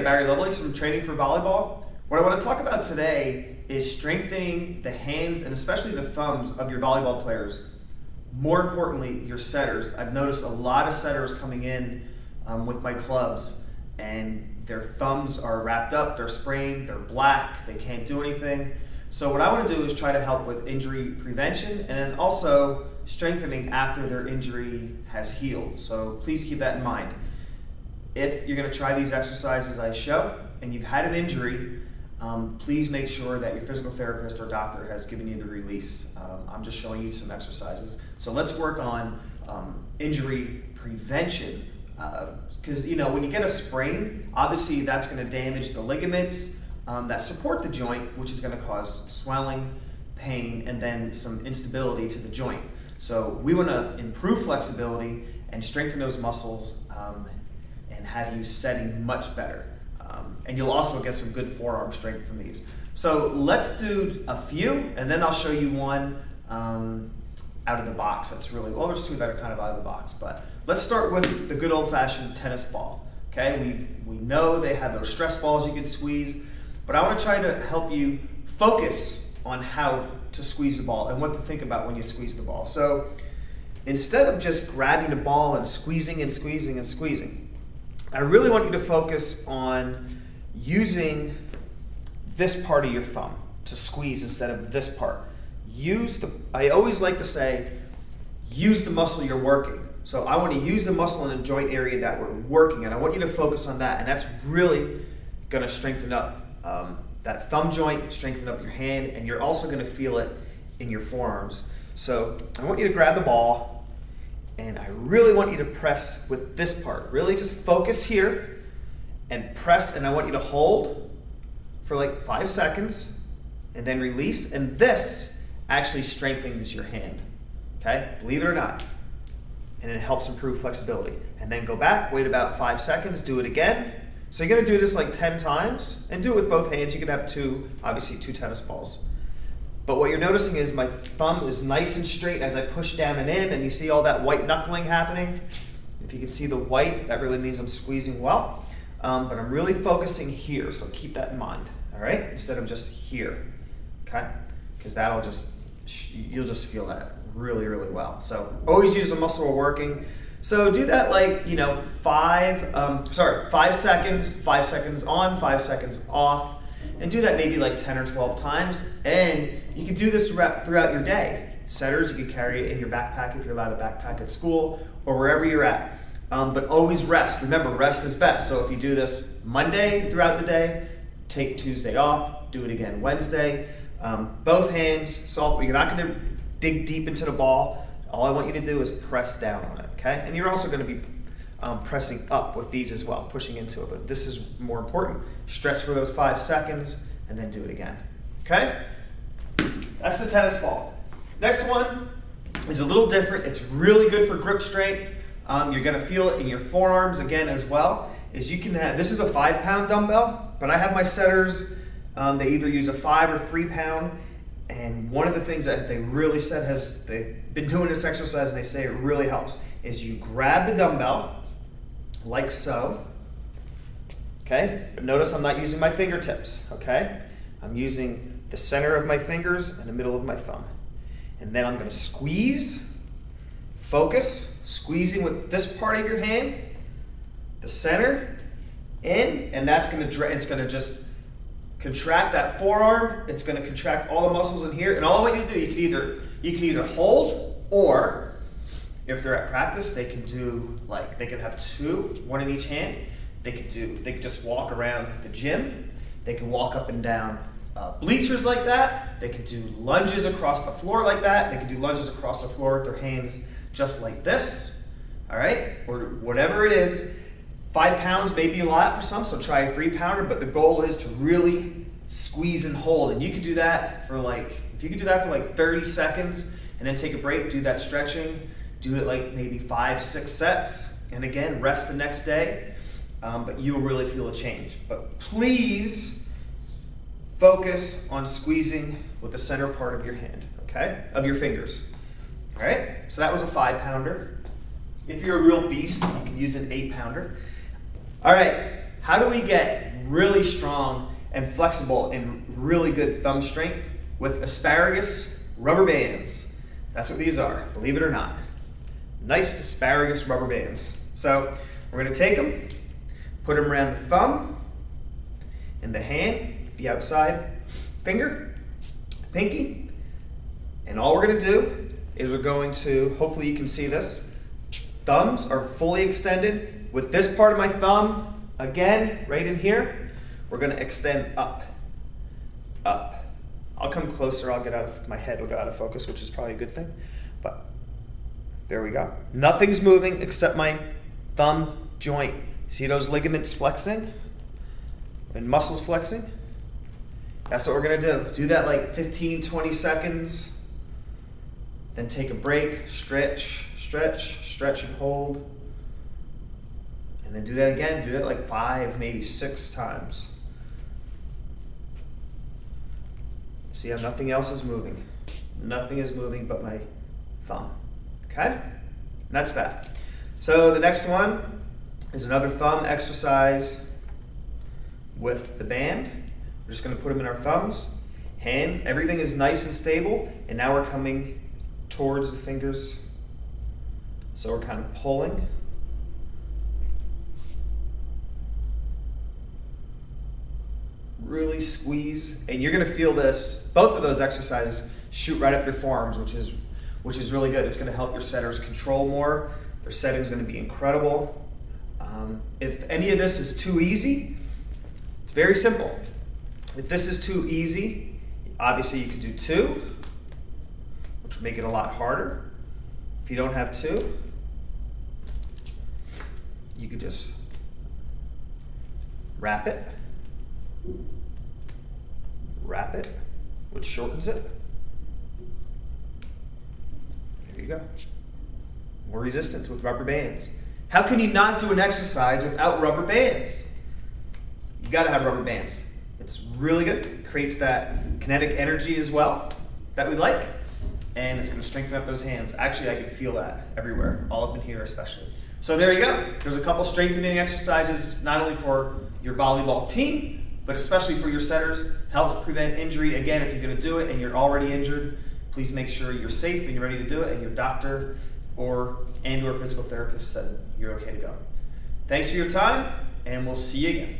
there, Barry Lovelace from Training for Volleyball. What I want to talk about today is strengthening the hands and especially the thumbs of your volleyball players. More importantly, your setters. I've noticed a lot of setters coming in with my clubs, and their thumbs are wrapped up, they're sprained, they're black, they can't do anything. So what I want to do is try to help with injury prevention and then also strengthening after their injury has healed. So please keep that in mind. If you're going to try these exercises I show and you've had an injury, please make sure that your physical therapist or doctor has given you the release. I'm just showing you some exercises. So let's work on injury prevention. Because when you get a sprain, obviously that's going to damage the ligaments that support the joint, which is going to cause swelling, pain, and then some instability to the joint. So we want to improve flexibility and strengthen those muscles and have you setting much better. And you'll also get some good forearm strength from these. So let's do a few, and then I'll show you one out of the box. That's really, well, there's two that are kind of out of the box, but let's start with the good old-fashioned tennis ball. Okay, we know they have those stress balls you can squeeze, but I want to try to help you focus on how to squeeze the ball and what to think about when you squeeze the ball. So instead of just grabbing the ball and squeezing and squeezing and squeezing, I really want you to focus on using this part of your thumb to squeeze instead of this part. I always like to say, use the muscle you're working. So I want to use the muscle in the joint area that we're working, and I want you to focus on that, and that's really going to strengthen up that thumb joint, strengthen up your hand, and you're also going to feel it in your forearms. So I want you to grab the ball, and I really want you to press with this part. Really just focus here and press, and I want you to hold for like 5 seconds and then release, and this actually strengthens your hand, okay? Believe it or not. And it helps improve flexibility. And then go back, wait about 5 seconds, do it again. So you're gonna do this like 10 times, and do it with both hands. You can have obviously two tennis balls. But what you're noticing is my thumb is nice and straight as I push down and in, and you see all that white knuckling happening. If you can see the white, that really means I'm squeezing well. But I'm really focusing here, so keep that in mind, all right? Instead of just here, okay? Because you'll just feel that really, really well. So always use the muscle we're working. So do that like, 5 seconds, 5 seconds on, 5 seconds off, and do that maybe like 10 or 12 times. And you can do this throughout your day. Setters, you can carry it in your backpack if you're allowed a backpack at school or wherever you're at. But always rest. Remember, rest is best. So if you do this Monday throughout the day, take Tuesday off, do it again Wednesday. Both hands, soft, but you're not going to dig deep into the ball. All I want you to do is press down on it, okay? And you're also going to be pressing up with these as well, pushing into it, but this is more important. Stretch for those 5 seconds and then do it again, okay? That's the tennis ball. Next one is a little different. It's really good for grip strength. You're going to feel it in your forearms again as well. Is you can have, this is a 5-pound dumbbell, but I have my setters, they either use a 5 or 3 pound, and one of the things that they really said they've been doing this exercise and they say it really helps is you grab the dumbbell like so, okay? But notice I'm not using my fingertips, okay? I'm using the center of my fingers and the middle of my thumb. And then I'm gonna squeeze, focus, squeezing with this part of your hand, the center, in, and it's gonna just contract that forearm. It's going to contract all the muscles in here, and all I want you to do, you can either hold, or if they're at practice, they can have two, one in each hand. They could just walk around the gym. They can walk up and down bleachers like that. They could do lunges across the floor like that. They could do lunges across the floor with their hands just like this, all right, or whatever it is. 5 pounds may be a lot for some, so try a 3-pounder, but the goal is to really squeeze and hold. And you could do that for if you could do that for 30 seconds and then take a break, do that stretching, do it like maybe 5, 6 sets, and again, rest the next day, but you'll really feel a change. But please focus on squeezing with the center part of your hand, okay, of your fingers. All right, so that was a 5-pounder. If you're a real beast, you can use an 8-pounder. All right, how do we get really strong and flexible and really good thumb strength with asparagus rubber bands. That's what these are, believe it or not. Nice asparagus rubber bands. So we're going to take them, put them around the thumb, in the hand, the outside finger, the pinky, and all we're going to do is we're going to, hopefully you can see this, thumbs are fully extended. With this part of my thumb, again, right in here, we're going to extend up, up. I'll come closer, I'll get out of, my head will get out of focus, which is probably a good thing, but there we go. Nothing's moving except my thumb joint. See those ligaments flexing and muscles flexing? That's what we're gonna do. Do that like 15, 20 seconds, then take a break, stretch, stretch, stretch and hold, and then do that again. Do that like 5, maybe 6 times. See how nothing else is moving. Nothing is moving but my thumb, okay? And that's that. So the next one is another thumb exercise with the band. We're just gonna put them in our thumbs. Hand, everything is nice and stable, and now we're coming towards the fingers. So we're kind of pulling. Really squeeze, and you're gonna feel this, both of those exercises shoot right up your forearms, which is really good. It's gonna help your setters control more. Their setting is gonna be incredible. If any of this is too easy, it's very simple. If this is too easy, obviously you could do 2, which would make it a lot harder. If you don't have 2, you could just wrap it, which shortens it. There you go. More resistance with rubber bands. How can you not do an exercise without rubber bands? You gotta have rubber bands. It's really good. It creates that kinetic energy as well that we like, and it's gonna strengthen up those hands. Actually, I can feel that everywhere, all up in here especially. So there you go. There's a couple strengthening exercises, not only for your volleyball team, but especially for your setters. Helps prevent injury. Again, if you're gonna do it and you're already injured, please make sure you're safe and you're ready to do it, and your doctor or physical therapist said you're okay to go. Thanks for your time, and we'll see you again.